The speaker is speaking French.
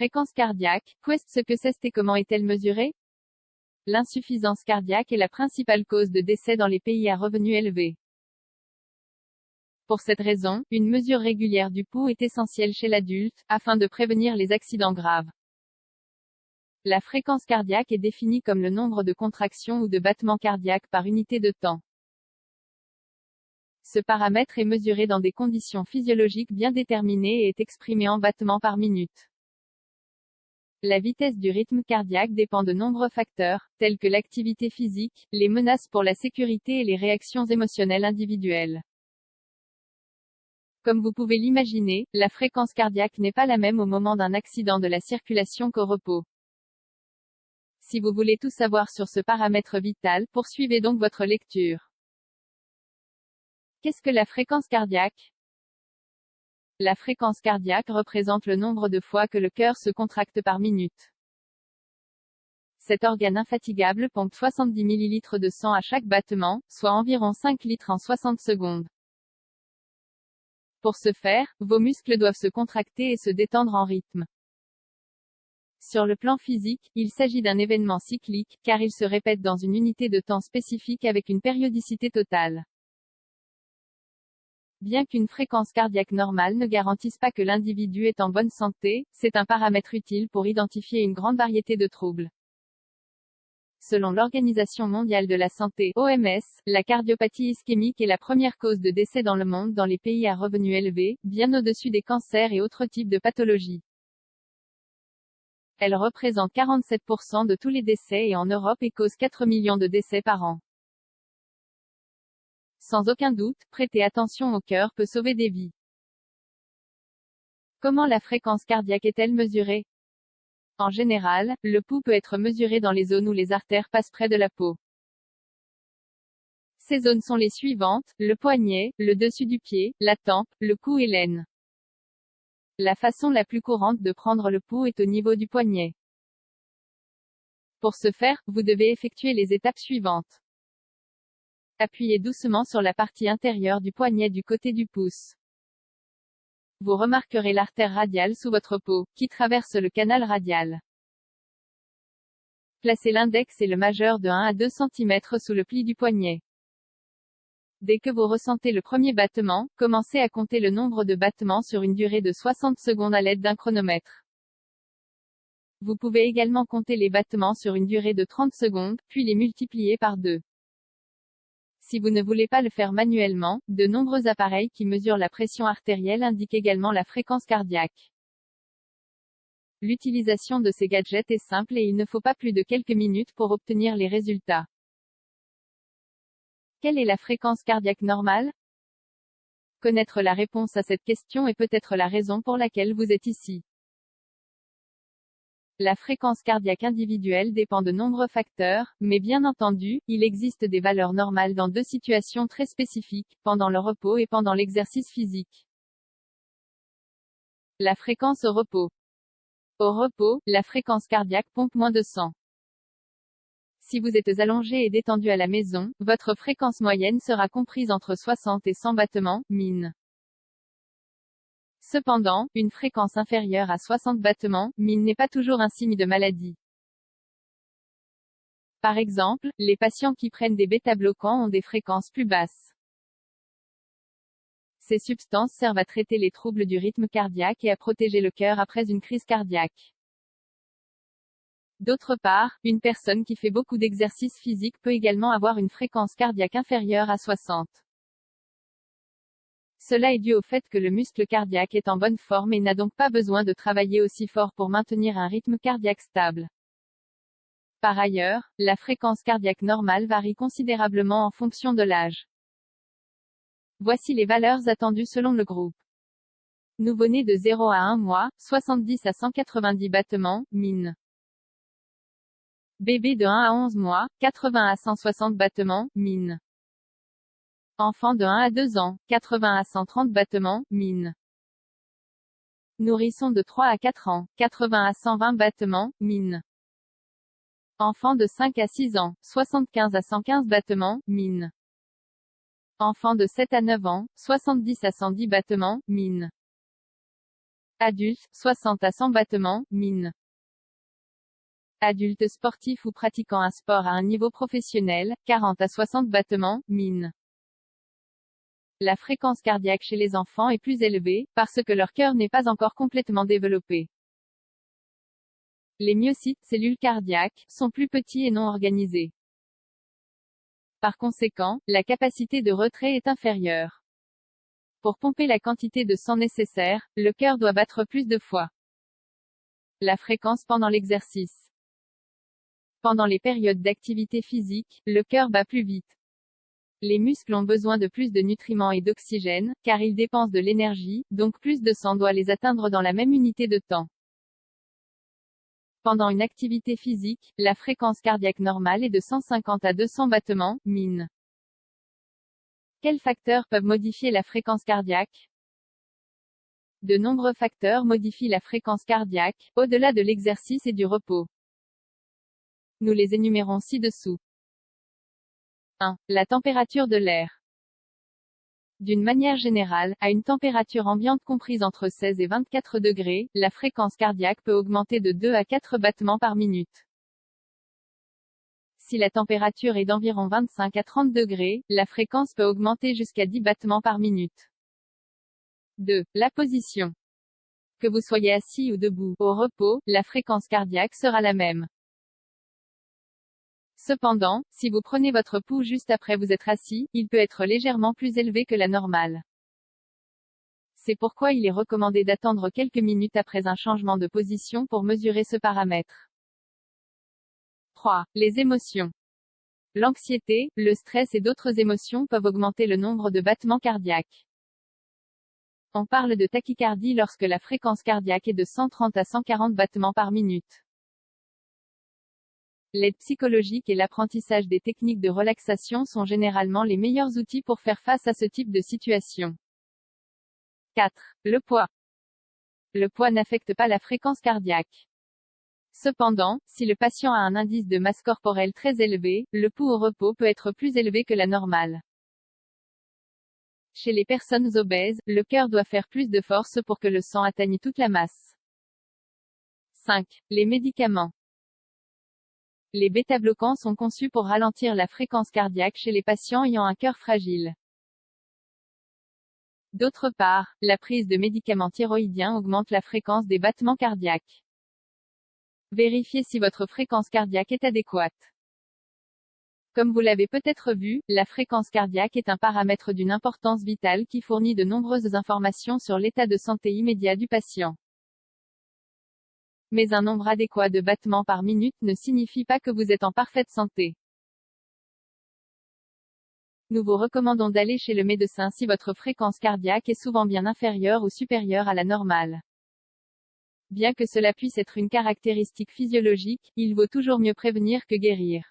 Fréquence cardiaque, qu'est-ce que c'est et comment est-elle mesurée? L'insuffisance cardiaque est la principale cause de décès dans les pays à revenus élevés. Pour cette raison, une mesure régulière du pouls est essentielle chez l'adulte, afin de prévenir les accidents graves. La fréquence cardiaque est définie comme le nombre de contractions ou de battements cardiaques par unité de temps. Ce paramètre est mesuré dans des conditions physiologiques bien déterminées et est exprimé en battements par minute. La vitesse du rythme cardiaque dépend de nombreux facteurs, tels que l'activité physique, les menaces pour la sécurité et les réactions émotionnelles individuelles. Comme vous pouvez l'imaginer, la fréquence cardiaque n'est pas la même au moment d'un accident de la circulation qu'au repos. Si vous voulez tout savoir sur ce paramètre vital, poursuivez donc votre lecture. Qu'est-ce que la fréquence cardiaque? La fréquence cardiaque représente le nombre de fois que le cœur se contracte par minute. Cet organe infatigable pompe 70 ml de sang à chaque battement, soit environ 5 litres en 60 secondes. Pour ce faire, vos muscles doivent se contracter et se détendre en rythme. Sur le plan physique, il s'agit d'un événement cyclique, car il se répète dans une unité de temps spécifique avec une périodicité totale. Bien qu'une fréquence cardiaque normale ne garantisse pas que l'individu est en bonne santé, c'est un paramètre utile pour identifier une grande variété de troubles. Selon l'Organisation mondiale de la santé, OMS, la cardiopathie ischémique est la première cause de décès dans le monde dans les pays à revenus élevés, bien au-dessus des cancers et autres types de pathologies. Elle représente 47% de tous les décès et en Europe et cause 4 millions de décès par an. Sans aucun doute, prêter attention au cœur peut sauver des vies. Comment la fréquence cardiaque est-elle mesurée? En général, le pouls peut être mesuré dans les zones où les artères passent près de la peau. Ces zones sont les suivantes: le poignet, le dessus du pied, la tempe, le cou et l'aine. La façon la plus courante de prendre le pouls est au niveau du poignet. Pour ce faire, vous devez effectuer les étapes suivantes. Appuyez doucement sur la partie intérieure du poignet du côté du pouce. Vous remarquerez l'artère radiale sous votre peau, qui traverse le canal radial. Placez l'index et le majeur de 1 à 2 cm sous le pli du poignet. Dès que vous ressentez le premier battement, commencez à compter le nombre de battements sur une durée de 60 secondes à l'aide d'un chronomètre. Vous pouvez également compter les battements sur une durée de 30 secondes, puis les multiplier par 2. Si vous ne voulez pas le faire manuellement, de nombreux appareils qui mesurent la pression artérielle indiquent également la fréquence cardiaque. L'utilisation de ces gadgets est simple et il ne faut pas plus de quelques minutes pour obtenir les résultats. Quelle est la fréquence cardiaque normale? Connaître la réponse à cette question est peut-être la raison pour laquelle vous êtes ici. La fréquence cardiaque individuelle dépend de nombreux facteurs, mais bien entendu, il existe des valeurs normales dans deux situations très spécifiques, pendant le repos et pendant l'exercice physique. La fréquence au repos. Au repos, la fréquence cardiaque pompe moins de sang. Si vous êtes allongé et détendu à la maison, votre fréquence moyenne sera comprise entre 60 et 100 battements, min. Cependant, une fréquence inférieure à 60 battements, min n'est pas toujours un signe de maladie. Par exemple, les patients qui prennent des bêta-bloquants ont des fréquences plus basses. Ces substances servent à traiter les troubles du rythme cardiaque et à protéger le cœur après une crise cardiaque. D'autre part, une personne qui fait beaucoup d'exercices physiques peut également avoir une fréquence cardiaque inférieure à 60. Cela est dû au fait que le muscle cardiaque est en bonne forme et n'a donc pas besoin de travailler aussi fort pour maintenir un rythme cardiaque stable. Par ailleurs, la fréquence cardiaque normale varie considérablement en fonction de l'âge. Voici les valeurs attendues selon le groupe. Nouveau-né de 0 à 1 mois, 70 à 190 battements, min. Bébé de 1 à 11 mois, 80 à 160 battements, min. Enfant de 1 à 2 ans, 80 à 130 battements, min. Nourrisson de 3 à 4 ans, 80 à 120 battements, min. Enfant de 5 à 6 ans, 75 à 115 battements, min. Enfant de 7 à 9 ans, 70 à 110 battements, min. Adulte, 60 à 100 battements, min. Adulte sportif ou pratiquant un sport à un niveau professionnel, 40 à 60 battements, min. La fréquence cardiaque chez les enfants est plus élevée, parce que leur cœur n'est pas encore complètement développé. Les myocytes, cellules cardiaques, sont plus petits et non organisés. Par conséquent, la capacité de retrait est inférieure. Pour pomper la quantité de sang nécessaire, le cœur doit battre plus de fois. La fréquence pendant l'exercice. Pendant les périodes d'activité physique, le cœur bat plus vite. Les muscles ont besoin de plus de nutriments et d'oxygène, car ils dépensent de l'énergie, donc plus de sang doit les atteindre dans la même unité de temps. Pendant une activité physique, la fréquence cardiaque normale est de 150 à 200 battements, min. Quels facteurs peuvent modifier la fréquence cardiaque? De nombreux facteurs modifient la fréquence cardiaque, au-delà de l'exercice et du repos. Nous les énumérons ci-dessous. 1. La température de l'air. D'une manière générale, à une température ambiante comprise entre 16 et 24 degrés, la fréquence cardiaque peut augmenter de 2 à 4 battements par minute. Si la température est d'environ 25 à 30 degrés, la fréquence peut augmenter jusqu'à 10 battements par minute. 2. La position. Que vous soyez assis ou debout, au repos, la fréquence cardiaque sera la même. Cependant, si vous prenez votre pouls juste après vous être assis, il peut être légèrement plus élevé que la normale. C'est pourquoi il est recommandé d'attendre quelques minutes après un changement de position pour mesurer ce paramètre. 3. Les émotions. L'anxiété, le stress et d'autres émotions peuvent augmenter le nombre de battements cardiaques. On parle de tachycardie lorsque la fréquence cardiaque est de 130 à 140 battements par minute. L'aide psychologique et l'apprentissage des techniques de relaxation sont généralement les meilleurs outils pour faire face à ce type de situation. 4. Le poids. Le poids n'affecte pas la fréquence cardiaque. Cependant, si le patient a un indice de masse corporelle très élevé, le pouls au repos peut être plus élevé que la normale. Chez les personnes obèses, le cœur doit faire plus de force pour que le sang atteigne toute la masse. 5. Les médicaments. Les bêta-bloquants sont conçus pour ralentir la fréquence cardiaque chez les patients ayant un cœur fragile. D'autre part, la prise de médicaments thyroïdiens augmente la fréquence des battements cardiaques. Vérifiez si votre fréquence cardiaque est adéquate. Comme vous l'avez peut-être vu, la fréquence cardiaque est un paramètre d'une importance vitale qui fournit de nombreuses informations sur l'état de santé immédiat du patient. Mais un nombre adéquat de battements par minute ne signifie pas que vous êtes en parfaite santé. Nous vous recommandons d'aller chez le médecin si votre fréquence cardiaque est souvent bien inférieure ou supérieure à la normale. Bien que cela puisse être une caractéristique physiologique, il vaut toujours mieux prévenir que guérir.